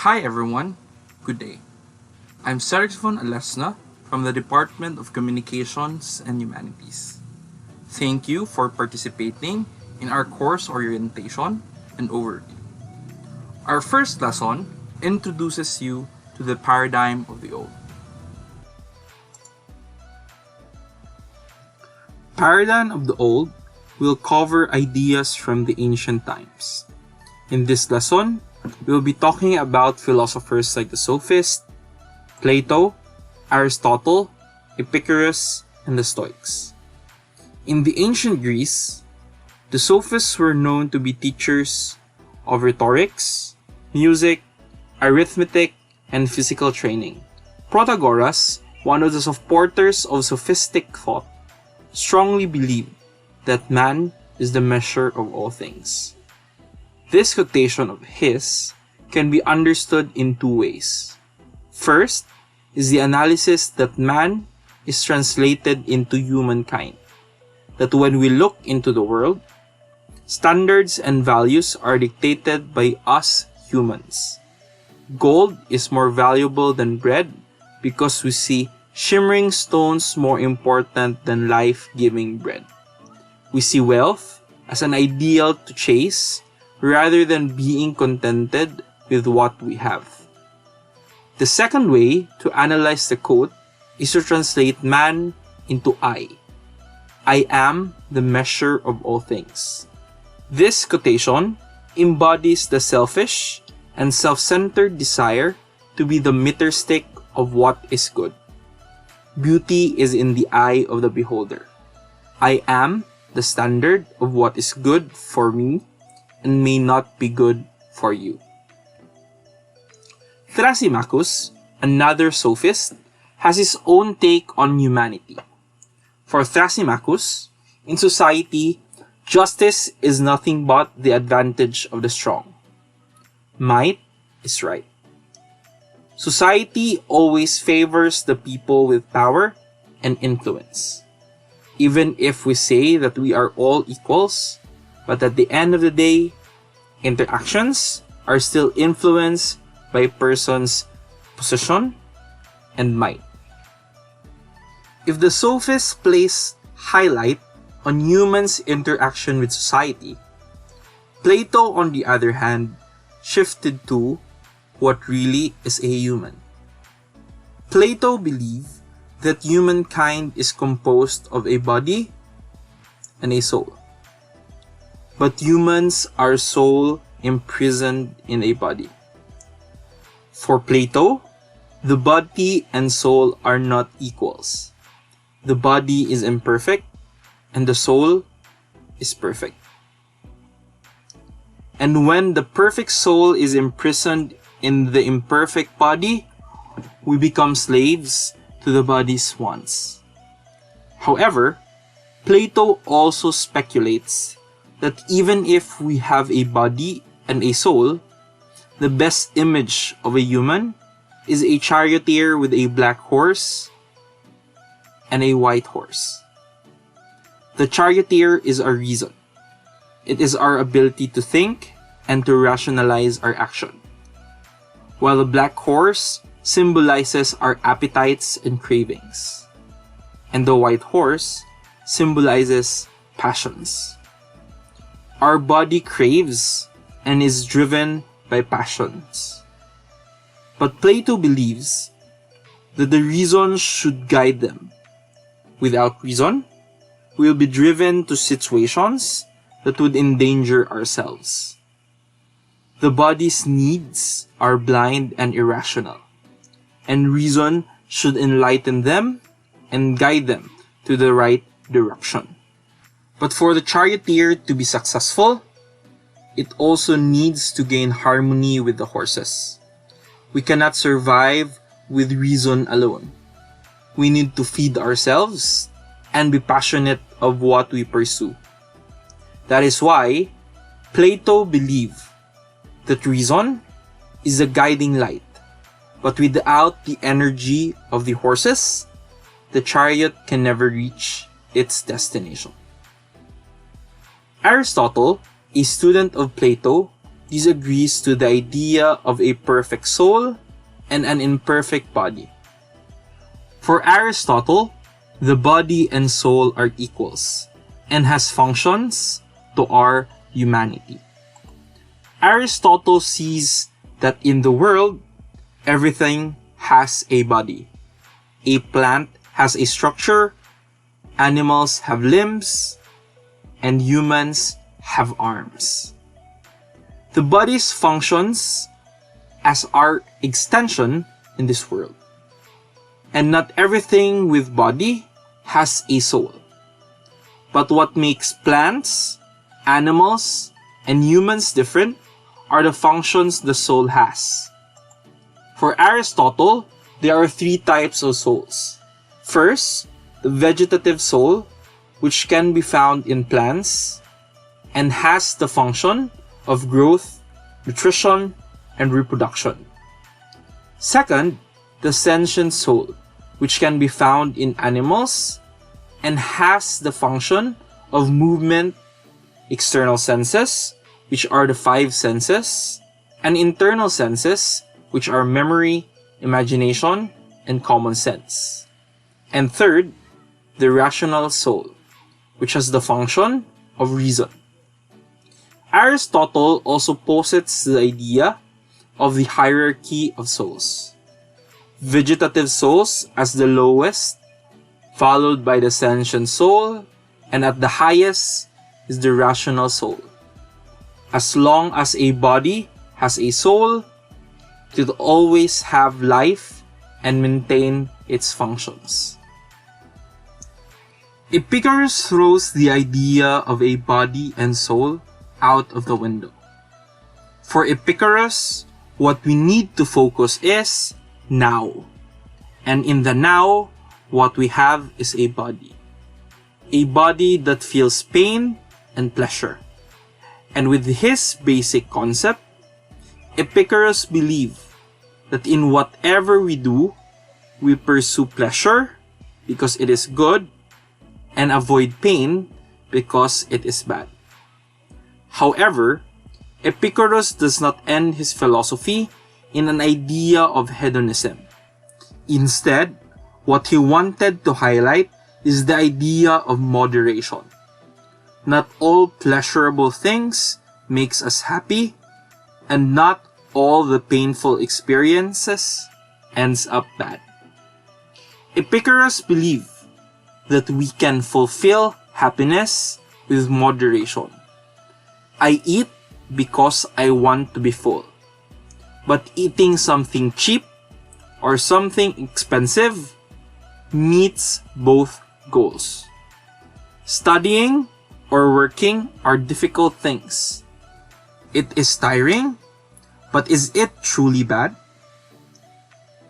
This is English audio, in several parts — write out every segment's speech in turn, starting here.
Hi everyone, good day. I'm Sergio Alesna from the Department of Communications and Humanities. Thank you for participating in our course orientation and overview. Our first lesson introduces you to the paradigm of the old. Paradigm of the old will cover ideas from the ancient times. In this lesson, we'll be talking about philosophers like the Sophist, Plato, Aristotle, Epicurus, and the Stoics. In the ancient Greece, the Sophists were known to be teachers of rhetorics, music, arithmetic, and physical training. Protagoras, one of the supporters of sophistic thought, strongly believed that man is the measure of all things. This quotation of his can be understood in two ways. First is the analysis that man is translated into humankind. That when we look into the world, standards and values are dictated by us humans. Gold is more valuable than bread because we see shimmering stones more important than life-giving bread. We see wealth as an ideal to chase rather than being contented with what we have. The second way to analyze the quote is to translate man into I. I am the measure of all things. This quotation embodies the selfish and self-centered desire to be the meter stick of what is good. Beauty is in the eye of the beholder. I am the standard of what is good for me and may not be good for you. Thrasymachus, another sophist, has his own take on humanity. For Thrasymachus, in society, justice is nothing but the advantage of the strong. Might is right. Society always favors the people with power and influence. Even if we say that we are all equals, but at the end of the day, interactions are still influenced by a person's position and might. If the Sophists place highlight on humans' interaction with society, Plato, on the other hand, shifted to what really is a human. Plato believed that humankind is composed of a body and a soul. But humans are soul imprisoned in a body. For Plato, the body and soul are not equals. The body is imperfect and the soul is perfect. And when the perfect soul is imprisoned in the imperfect body, we become slaves to the body's wants. However, Plato also speculates that even if we have a body and a soul, the best image of a human is a charioteer with a black horse and a white horse. The charioteer is our reason. It is our ability to think and to rationalize our action, while the black horse symbolizes our appetites and cravings, and the white horse symbolizes passions. Our body craves and is driven by passions. But Plato believes that the reason should guide them. Without reason, we will be driven to situations that would endanger ourselves. The body's needs are blind and irrational, and reason should enlighten them and guide them to the right direction. But for the charioteer to be successful, it also needs to gain harmony with the horses. We cannot survive with reason alone. We need to feed ourselves and be passionate of what we pursue. That is why Plato believed that reason is a guiding light, but without the energy of the horses, the chariot can never reach its destination. Aristotle, a student of Plato, disagrees to the idea of a perfect soul and an imperfect body. For Aristotle, the body and soul are equals and has functions to our humanity. Aristotle sees that in the world, everything has a body. A plant has a structure, animals have limbs, and humans have arms. The body's functions as our extension in this world. And not everything with body has a soul. But what makes plants, animals, and humans different are the functions the soul has. For Aristotle, there are three types of souls. First, the vegetative soul, which can be found in plants and has the function of growth, nutrition, and reproduction. Second, the sentient soul, which can be found in animals and has the function of movement, external senses, which are the five senses, and internal senses, which are memory, imagination, and common sense. And third, the rational soul, which has the function of reason. Aristotle also posits the idea of the hierarchy of souls. Vegetative souls as the lowest, followed by the sentient soul, and at the highest is the rational soul. As long as a body has a soul, it will always have life and maintain its functions. Epicurus throws the idea of a body and soul out of the window. For Epicurus, what we need to focus is now. And in the now, what we have is a body. A body that feels pain and pleasure. And with his basic concept, Epicurus believed that in whatever we do, we pursue pleasure because it is good and avoid pain because it is bad. However, Epicurus does not end his philosophy in an idea of hedonism. Instead, what he wanted to highlight is the idea of moderation. Not all pleasurable things makes us happy, and not all the painful experiences ends up bad. Epicurus believed that we can fulfill happiness with moderation. I eat because I want to be full. But eating something cheap or something expensive meets both goals. Studying or working are difficult things. It is tiring, but is it truly bad?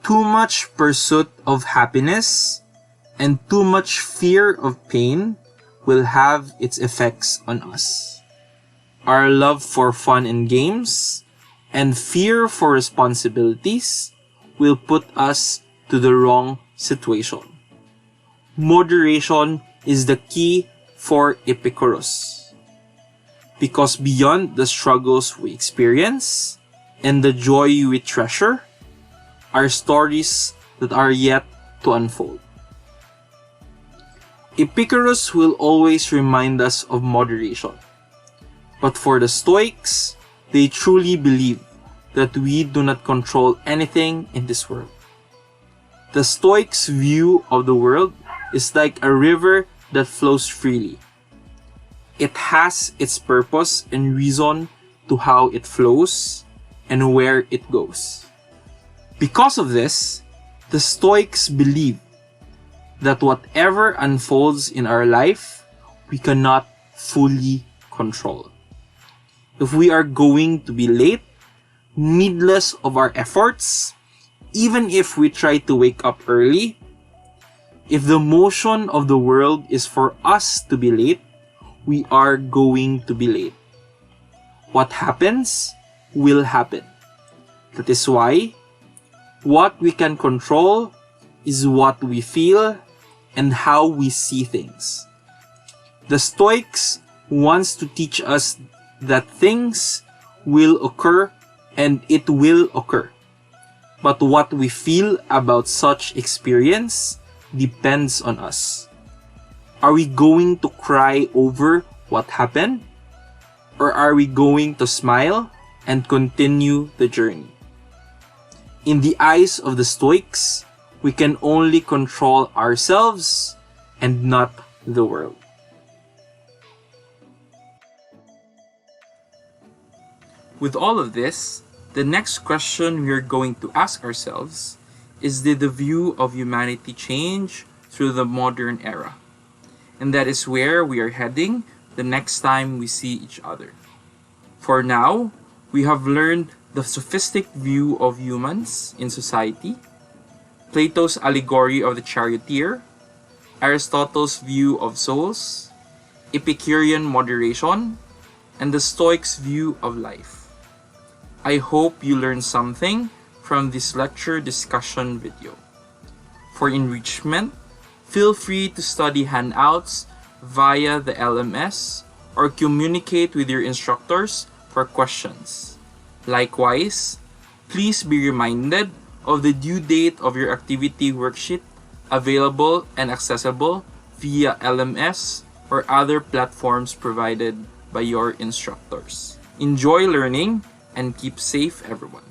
Too much pursuit of happiness and too much fear of pain will have its effects on us. Our love for fun and games and fear for responsibilities will put us to the wrong situation. Moderation is the key for Epicurus. Because beyond the struggles we experience and the joy we treasure are stories that are yet to unfold. Epicurus will always remind us of moderation. But for the Stoics, they truly believe that we do not control anything in this world. The Stoics' view of the world is like a river that flows freely. It has its purpose and reason to how it flows and where it goes. Because of this, the Stoics believe that whatever unfolds in our life, we cannot fully control. If we are going to be late, needless of our efforts, even if we try to wake up early, if the motion of the world is for us to be late, we are going to be late. What happens will happen. That is why what we can control is what we feel and how we see things. The Stoics wants to teach us that things will occur and it will occur. But what we feel about such experience depends on us. Are we going to cry over what happened? Or are we going to smile and continue the journey? In the eyes of the Stoics, we can only control ourselves and not the world. With all of this, the next question we are going to ask ourselves is, did the view of humanity change through the modern era? And that is where we are heading the next time we see each other. For now, we have learned the sophistic view of humans in society, Plato's allegory of the charioteer, Aristotle's view of souls, Epicurean moderation, and the Stoics' view of life. I hope you learned something from this lecture discussion video. For enrichment, feel free to study handouts via the LMS or communicate with your instructors for questions. Likewise, please be reminded of the due date of your activity worksheet available and accessible via LMS or other platforms provided by your instructors. Enjoy learning and keep safe, everyone.